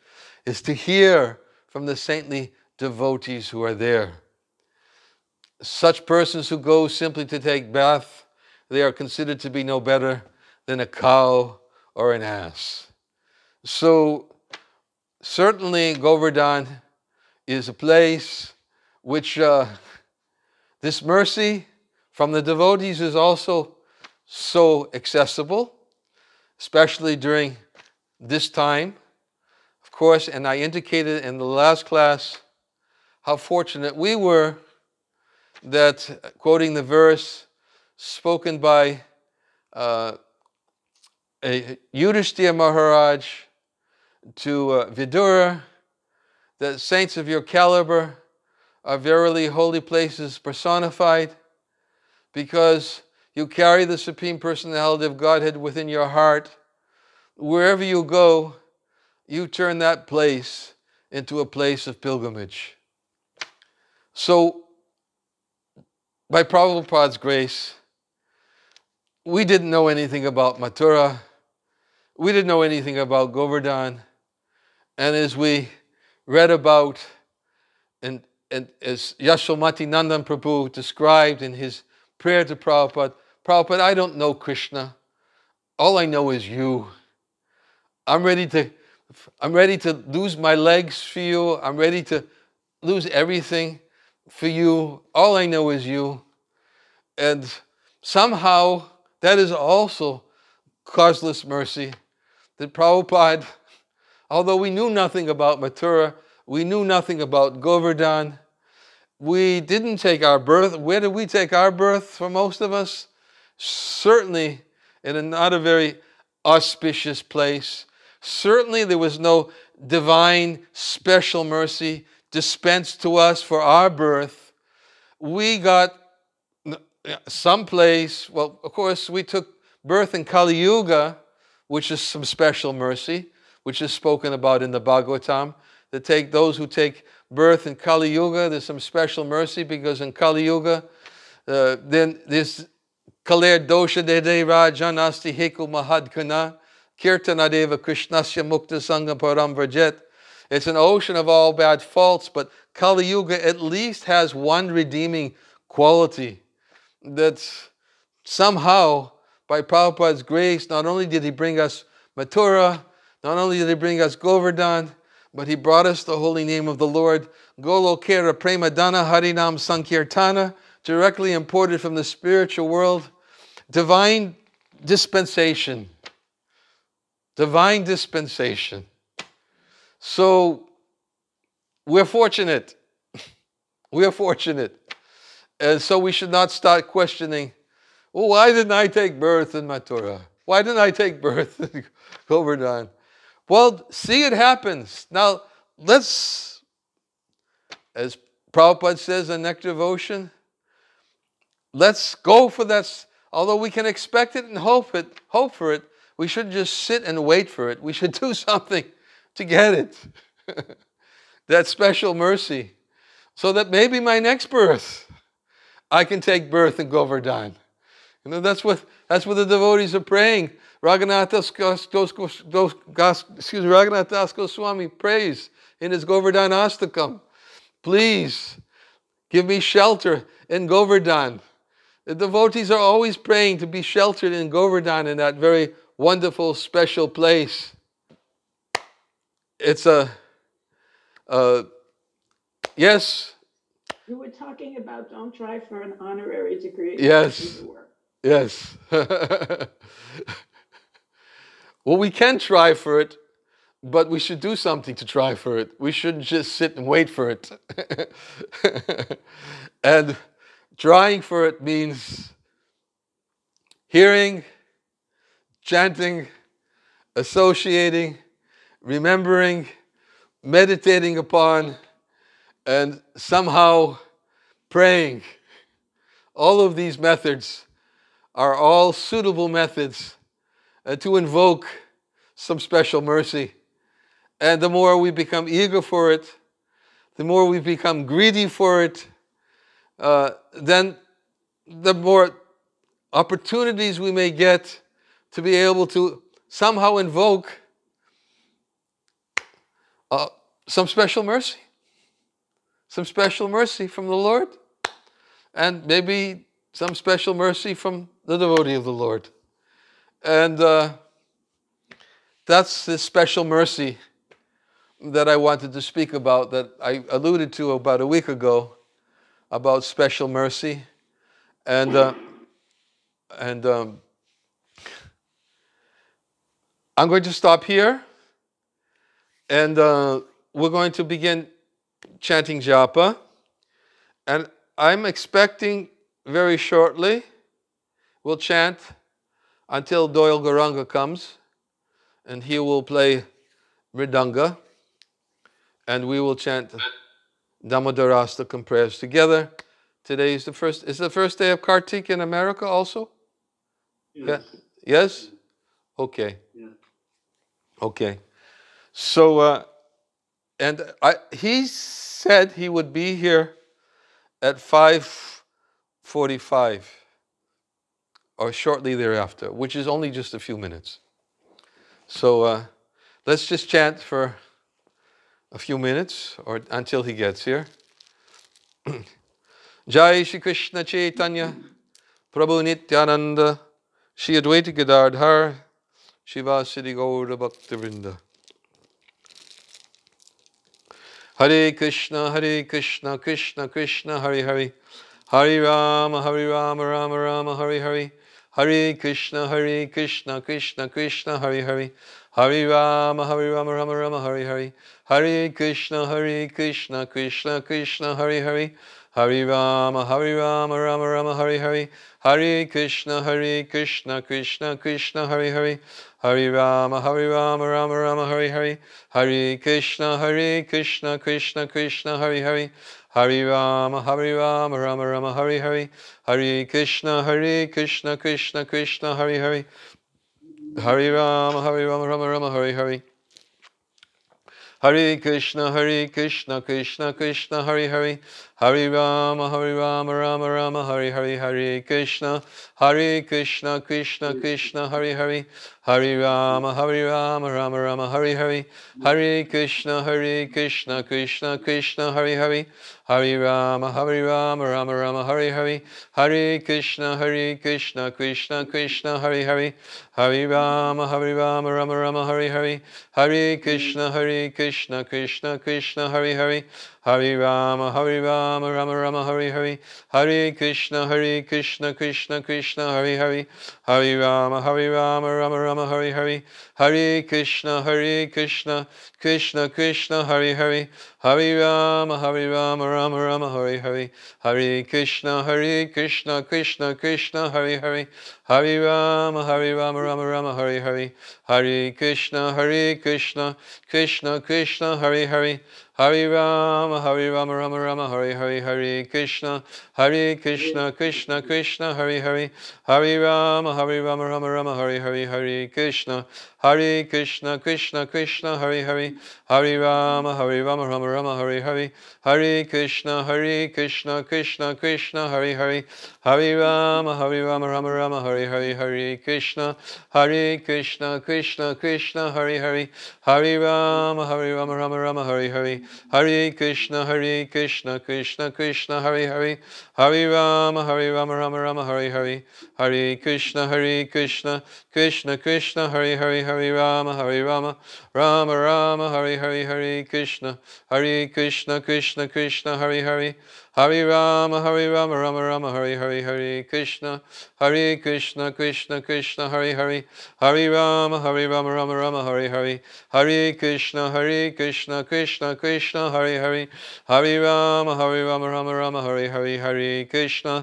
is to hear from the saintly devotees who are there. Such persons who go simply to take bath, they are considered to be no better than a cow or an ass. So certainly Govardhan is a place which this mercy from the devotees is also so accessible, especially during this time, of course. And I indicated in the last class how fortunate we were that, quoting the verse spoken by Yudhishthira Maharaj to Vidura, that saints of your caliber are verily holy places personified, because you carry the Supreme Personality of Godhead within your heart. Wherever you go, you turn that place into a place of pilgrimage. So, by Prabhupada's grace, we didn't know anything about Mathura. We didn't know anything about Govardhan. And as we read about, and as Yasomati Nandan Prabhu described in his prayer to Prabhupada, Prabhupada, I don't know Krishna. All I know is you. I'm ready to lose my legs for you. I'm ready to lose everything for you. All I know is you. And somehow that is also causeless mercy. That Prabhupada, although we knew nothing about Mathura, we knew nothing about Govardhan, we didn't take our birth. Where did we take our birth for most of us? Certainly in a not a very auspicious place. Certainly there was no divine special mercy dispensed to us for our birth. We got someplace, well, of course, we took birth in Kali Yuga, which is some special mercy, which is spoken about in the Bhagavatam. Those who take birth in Kali Yuga, there's some special mercy, because in Kali Yuga, then this Kaler dosha de rajan asti heku mahadkana kirtanadeva krishnasya mukta sangha param vrajet. It's an ocean of all bad faults, but Kali Yuga at least has one redeeming quality, that somehow, by Prabhupada's grace, not only did he bring us Mathura, not only did he bring us Govardhan, but he brought us the holy name of the Lord, Golokera Premadana Harinam Sankirtana, directly imported from the spiritual world. Divine dispensation. Divine dispensation. So, we're fortunate. We're fortunate. And so we should not start questioning, well, why didn't I take birth in Mathura? Why didn't I take birth in Govardhan? Well, see, it happens. Now, let's, as Prabhupada says in Nectar Devotion, let's go for that. Although we can expect it and hope for it, we shouldn't just sit and wait for it. We should do something to get it. That special mercy. So that maybe my next birth, I can take birth in Govardhan. You know, that's what the devotees are praying. Raghunath Das Goswami prays in his Govardhanastakam. Please give me shelter in Govardhan. The devotees are always praying to be sheltered in Govardhan, in that very wonderful, special place. It's yes. You were talking about don't try for an honorary degree. Yes. Yes. Well, we can try for it, but we should do something to try for it. We shouldn't just sit and wait for it. And trying for it means hearing, chanting, associating, remembering, meditating upon, and somehow praying. All of these methods are all suitable methods to invoke some special mercy. And the more we become eager for it, the more we become greedy for it, then the more opportunities we may get to be able to somehow invoke some special mercy. some special mercy from the Lord, and maybe some special mercy from the devotee of the Lord. And that's the special mercy that I wanted to speak about, that I alluded to about a week ago, about special mercy. And I'm going to stop here, and we're going to begin chanting japa. And I'm expecting very shortly, we'll chant until Doyle Garanga comes, and he will play mridanga, and we will chant Damodarastakam prayers together. Today is the first day of Kartik in America also? Yes. Yes? Okay. Yeah. Okay. So, he said he would be here at 5:45 or shortly thereafter, which is only just a few minutes. So let's just chant for a few minutes or until he gets here. Jai Shri Krishna Chaitanya Prabhu Nityananda Shri Advaita Gadadhar Shiva Siddhi Gaura Bhaktivinoda. Hare Krishna, Krishna Krishna, Hare Hare, Hare Rama, Rama Rama, Hare Hare, Hare Krishna, Krishna Krishna, Hare Hare, Hare Rama, Rama Rama, Hare Hare, Hare Krishna, Krishna Krishna, Hare Hare, Hare Rama, Rama Rama, Hare Hare, Hare Krishna, Krishna Krishna, Hare Hare, Hare Rama, Rama Rama, Hare Hare, Hare Krishna, Krishna Krishna, Hare Hare, Hare Rama, Rama Rama, Hare Hare, Hare Krishna, Krishna Krishna, Hare Hare, Hare Rama, Rama Rama, Hare Hare, Hare Krishna, Krishna Krishna, Hare Hare, Hare Rama, Rama Rama, Hare Hare, Hare Krishna, Krishna Krishna, Hare Hare, Hare Rama, Rama Rama, Hare Hare, Hare Krishna, Krishna Krishna, Hare Hare, Hare Rama, Rama Rama, Hare Hare, Hare Krishna, Krishna Krishna, Hare Hare, Hare Rama, Rama Rama, Hare Hare, Hare Krishna, Krishna Krishna, Hare Hare, Hare Rama, Rama Rama, Hare Hare, Hare Krishna, Krishna Krishna, Hare Hare, Hare Rama, Rama Rama, Hare Hare, Hare Krishna, Krishna Krishna, Hare Hare, Hare Rama, Rama Rama, Hare Hare, Hare Krishna, Krishna Krishna, Hare Hare, Hare Rama, Rama Rama, Hare Hare, Hare Krishna, Krishna Krishna, Hare Hare, Hare Rama, Rama Rama, Hare Hare, Hare Krishna, Krishna Krishna, Hare Hare, Hare Rama, Rama, Hare Hare, Hare Krishna, Krishna Krishna, Hare Hare, Hare Rama, Rama, Hare Hare, Hare Krishna, Krishna Krishna, Hare Hare, Hare Rama, Rama, Hare Hare, Hare Krishna, Krishna Krishna, Hare Hare, Hare Rama, Rama, Hare Hare, Hare Krishna, Krishna Krishna, Hare Hare, Hare Rama, Rama, Hare Hare, Hare Krishna, Krishna Krishna, Hare Hare, Hare Rama, Rama Rama, Hare Hare, Hare Krishna, Krishna Krishna, Hare Hare, Hare Rama, Rama Rama, Hare Hare, Hare Krishna, Krishna Krishna, Hare Hare, Hare Rama, Rama Rama, Hare Hare, Hare Krishna, Krishna Krishna, Hare Hare, Hare Rama, Rama, Hare Hare, Hare Krishna,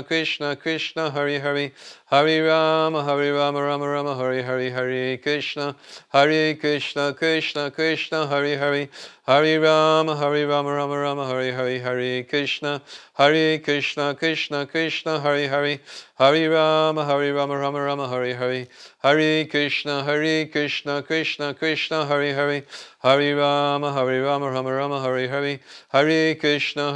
Krishna Krishna, Hare Hare, Hare Rama, Rama, Hare Hare, Hare Krishna, Krishna Krishna, Hare Hare, Hare Rama, Rama, Hare Hare, Hare Krishna, Krishna Krishna, Hare Hare, Hare Rama, Rama Rama, Hare Hare. Hare Krishna, Krishna Krishna, Hare Hare. Hare Rama, Rama Rama, Hare Hare. Hare Krishna,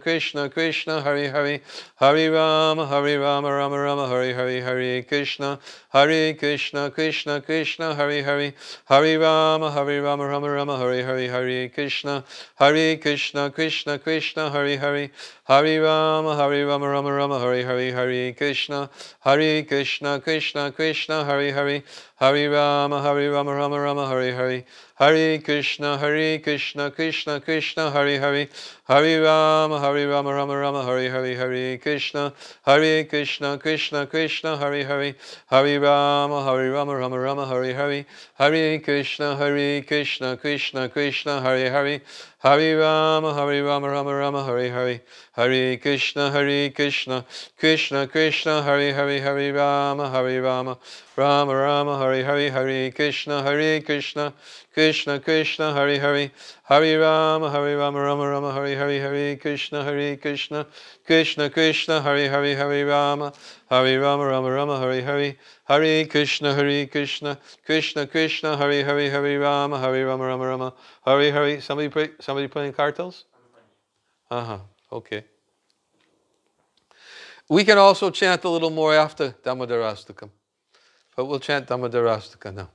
Krishna Krishna, Hare Hare. Hare Rama, Rama Rama, Hare Hare. Hare Krishna, Krishna Krishna, Hare Hare. Hare Rama, Rama Rama, Hare Hare. Hare Krishna, Krishna Krishna, Hare Hare. Hare Rama, Rama Rama, Hare Hare. Hare Krishna, Krishna Krishna, Hare Hare. Hare Rama, Rama Rama, Hare Hare. Hare Krishna, Krishna Krishna, Hare Hare. Hare Rama, Rama Rama, Hare Hare. Hare Krishna, Krishna Krishna, Hare Hare. Hare Rama, Rama Rama, Hare Hare. Hare Krishna, Krishna Krishna, Hare Hare. Hare Rama, Rama Rama, Hare Hare. Hare Krishna, Krishna Krishna, Hare Hare. Hare Rama, Rama Rama, Hare Hare. Hare Krishna, Krishna Krishna, Hare Hare. Hare Rama, Rama Rama, Hare Hare. Hare Krishna, Krishna Krishna, Hare Hare. Hare Rama, Rama Rama, Hare Hare. Hare Krishna, Krishna Krishna, Hare Hare. Hare Rama, Rama Rama, Hare Hare. Somebody playing cartels? Okay. We can also chant a little more after Damodarastakam, but we'll chant Damodarastakam now.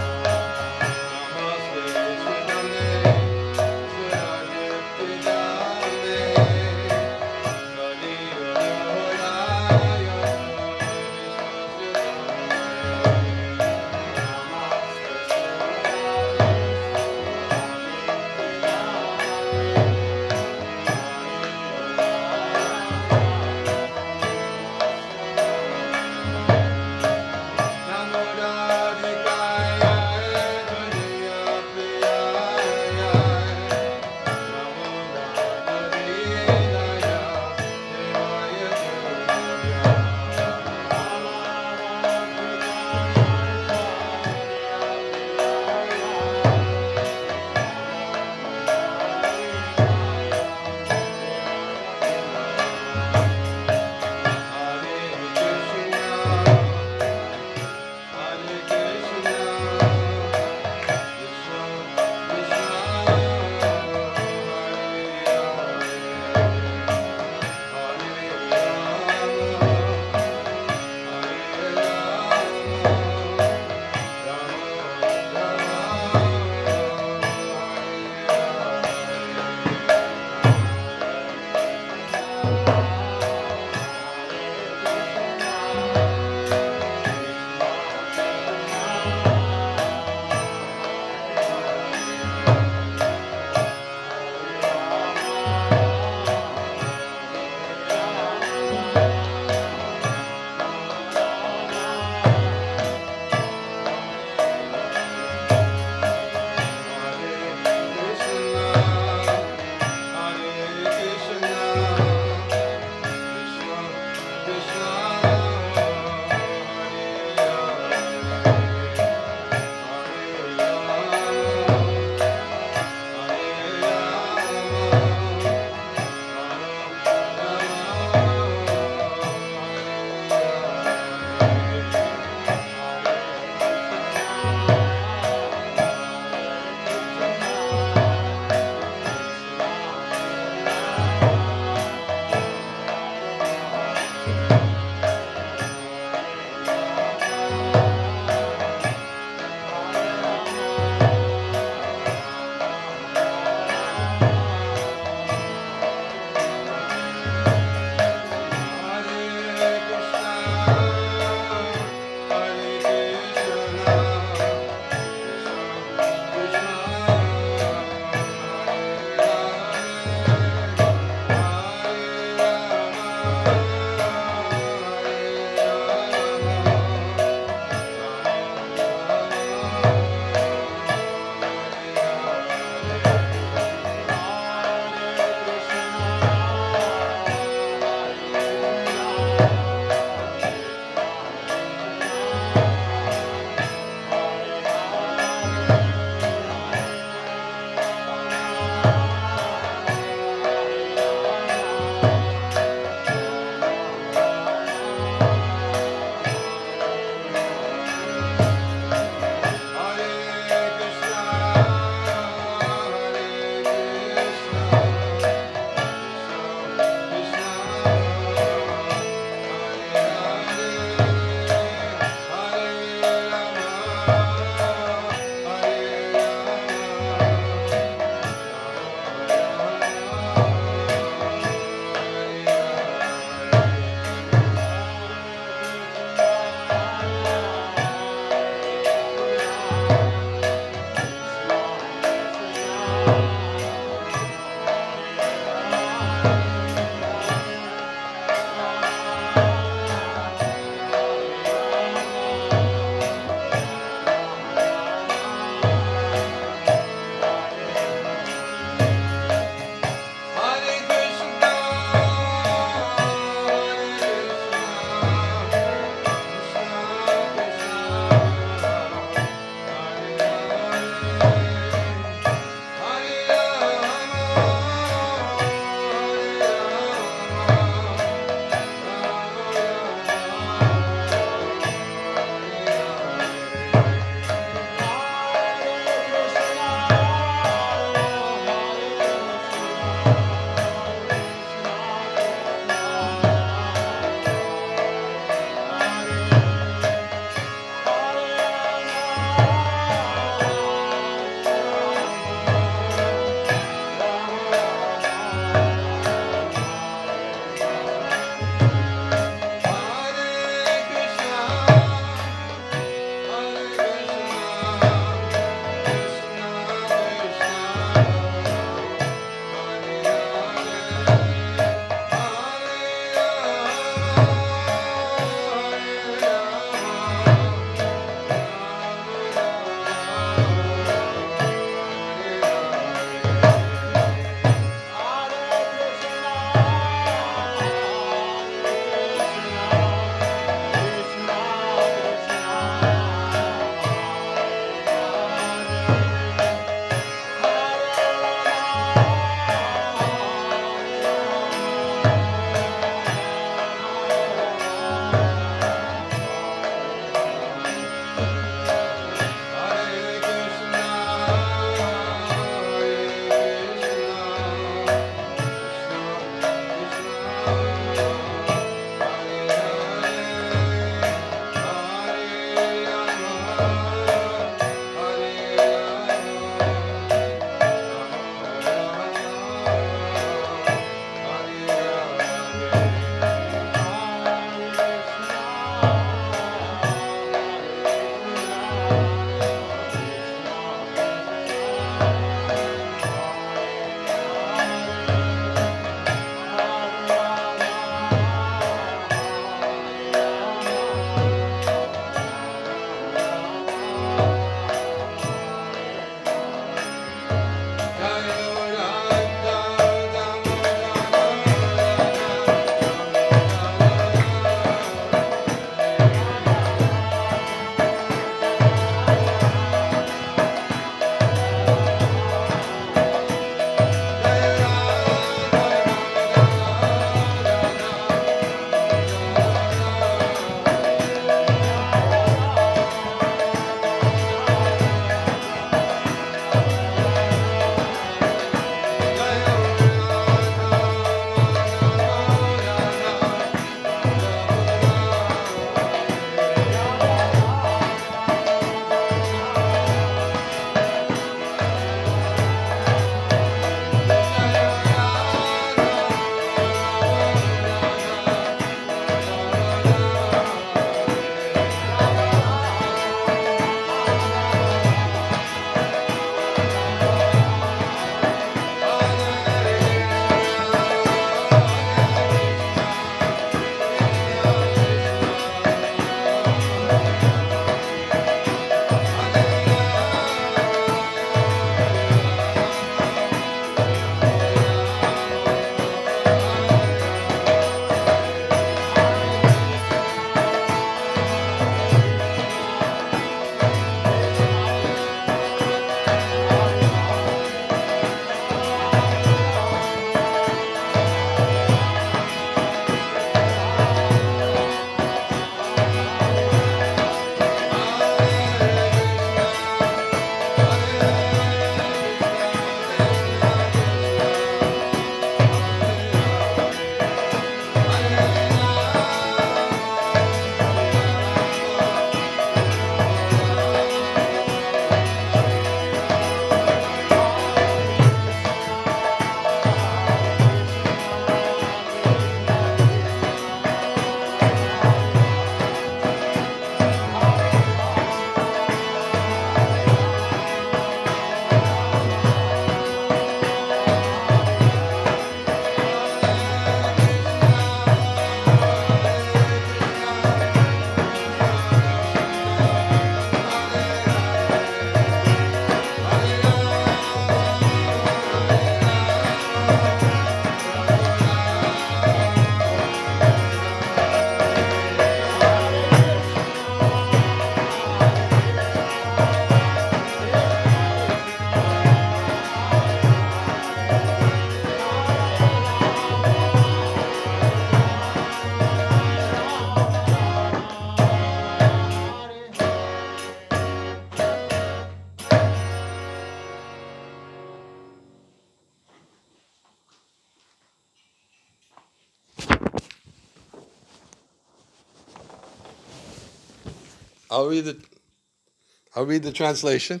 I'll read the translation,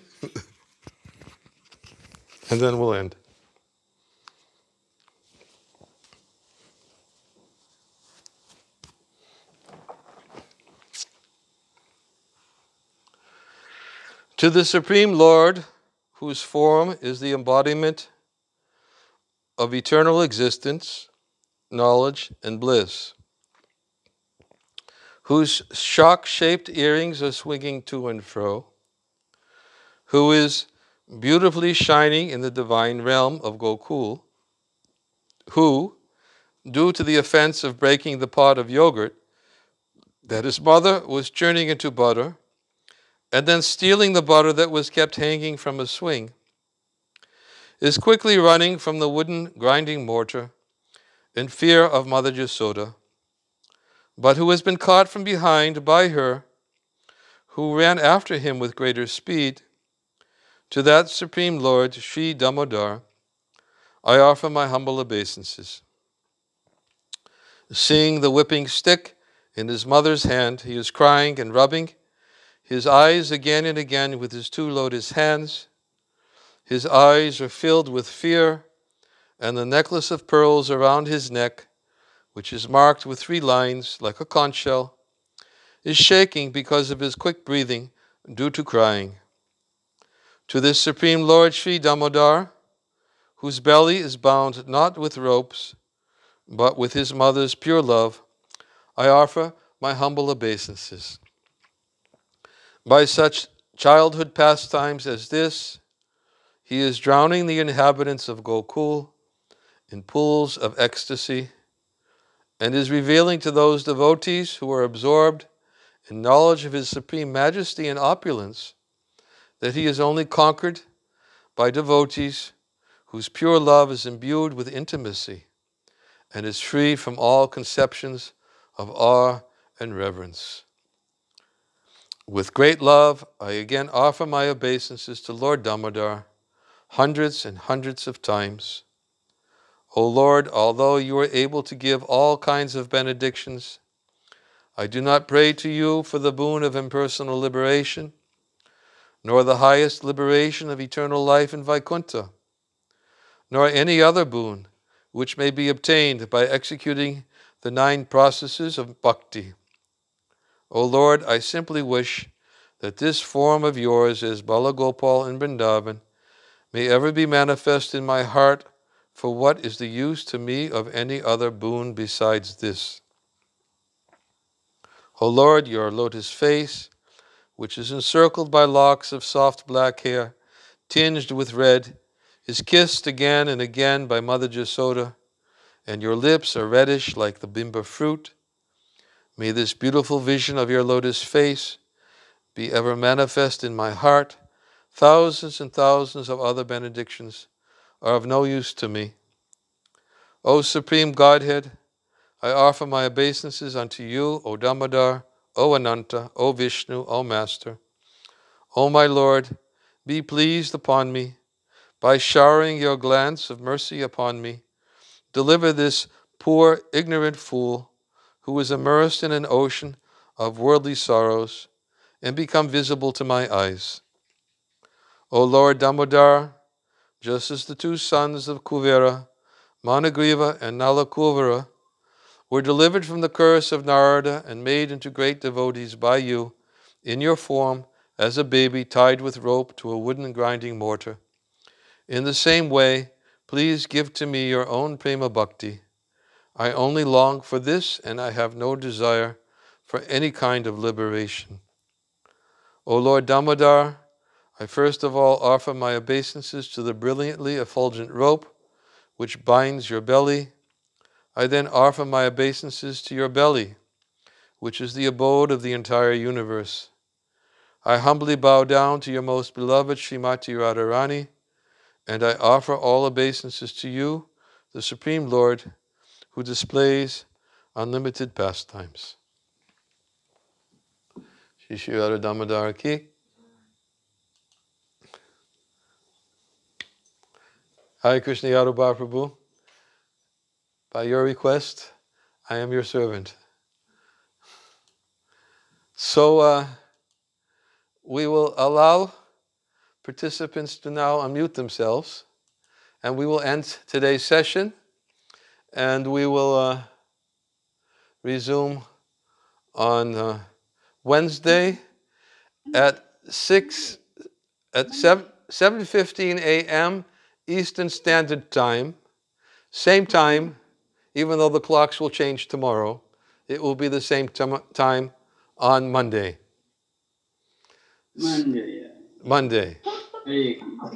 and then we'll end. To the Supreme Lord, whose form is the embodiment of eternal existence, knowledge, and bliss, whose shock-shaped earrings are swinging to and fro, who is beautifully shining in the divine realm of Gokul, who, due to the offense of breaking the pot of yogurt that his mother was churning into butter, and then stealing the butter that was kept hanging from a swing, is quickly running from the wooden grinding mortar in fear of Mother Yasoda, but who has been caught from behind by her, who ran after him with greater speed. To that Supreme Lord, Sri Damodar, I offer my humble obeisances. Seeing the whipping stick in his mother's hand, he is crying and rubbing his eyes again and again with his two lotus hands. His eyes are filled with fear, and the necklace of pearls around his neck, which is marked with 3 lines like a conch shell, is shaking because of his quick breathing due to crying. To this Supreme Lord Sri Damodar, whose belly is bound not with ropes, but with his mother's pure love, I offer my humble obeisances. By such childhood pastimes as this, he is drowning the inhabitants of Gokul in pools of ecstasy, and is revealing to those devotees who are absorbed in knowledge of his supreme majesty and opulence that he is only conquered by devotees whose pure love is imbued with intimacy and is free from all conceptions of awe and reverence. With great love, I again offer my obeisances to Lord Damodar hundreds and hundreds of times. O Lord, although you are able to give all kinds of benedictions, I do not pray to you for the boon of impersonal liberation, nor the highest liberation of eternal life in Vaikuntha, nor any other boon which may be obtained by executing the 9 processes of bhakti. O Lord, I simply wish that this form of yours as Balagopal in Vrindavan may ever be manifest in my heart, for what is the use to me of any other boon besides this? O Lord, your lotus face, which is encircled by locks of soft black hair, tinged with red, is kissed again and again by Mother Yasoda, and your lips are reddish like the bimba fruit. May this beautiful vision of your lotus face be ever manifest in my heart. Thousands and thousands of other benedictions are of no use to me. O Supreme Godhead, I offer my obeisances unto you, O Damodar, O Ananta, O Vishnu, O Master. O my Lord, be pleased upon me. By showering your glance of mercy upon me, deliver this poor, ignorant fool who is immersed in an ocean of worldly sorrows and become visible to my eyes. O Lord Damodar, just as the 2 sons of Kuvera, Managriva and Nalakuvara, were delivered from the curse of Narada and made into great devotees by you, in your form as a baby tied with rope to a wooden grinding mortar. In the same way, please give to me your own prema bhakti. I only long for this, and I have no desire for any kind of liberation. O Lord Damodar, I first of all offer my obeisances to the brilliantly effulgent rope which binds your belly. I then offer my obeisances to your belly, which is the abode of the entire universe. I humbly bow down to your most beloved Srimati Radharani, and I offer all obeisances to you, the Supreme Lord, who displays unlimited pastimes. Shri Shri Radha Damodar ki. Hare Krishna Yadobar Prabhu. By your request, I am your servant. So, we will allow participants to now unmute themselves, and we will end today's session, and we will resume on Wednesday at 7:15 a.m. Eastern Standard Time. Same time, even though the clocks will change tomorrow, it will be the same time on Monday. Monday.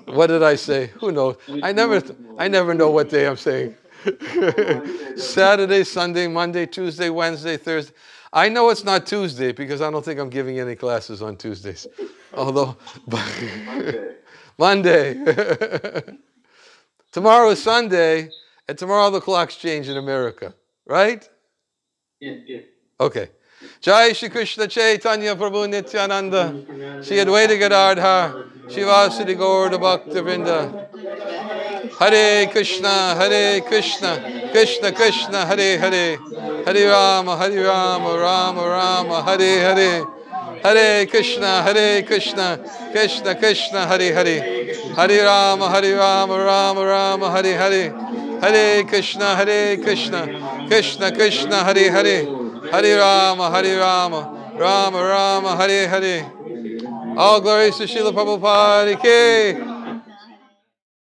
What did I say? Who knows? I never know what day I'm saying. Saturday, Sunday, Monday, Tuesday, Wednesday, Thursday. I know it's not Tuesday because I don't think I'm giving any classes on Tuesdays. Although, Monday. Tomorrow is Sunday, and tomorrow the clocks change in America, right? Yeah. Okay. Jai Shri Krishna Chaitanya Prabhu Nityananda Shri Advaita Gadadhar Shivasadi Gaura Bhaktivinoda Hare Krishna Krishna Krishna Hare Hare Hare Rama Rama Rama Hare Hare Hare Krishna Krishna Krishna Hare Hare Hare Rama Rama Rama Hare Hare Hare Krishna Krishna Krishna Hare Hare Hare Rama Rama Rama Hare Hare. All glories to Srila Prabhupada Ki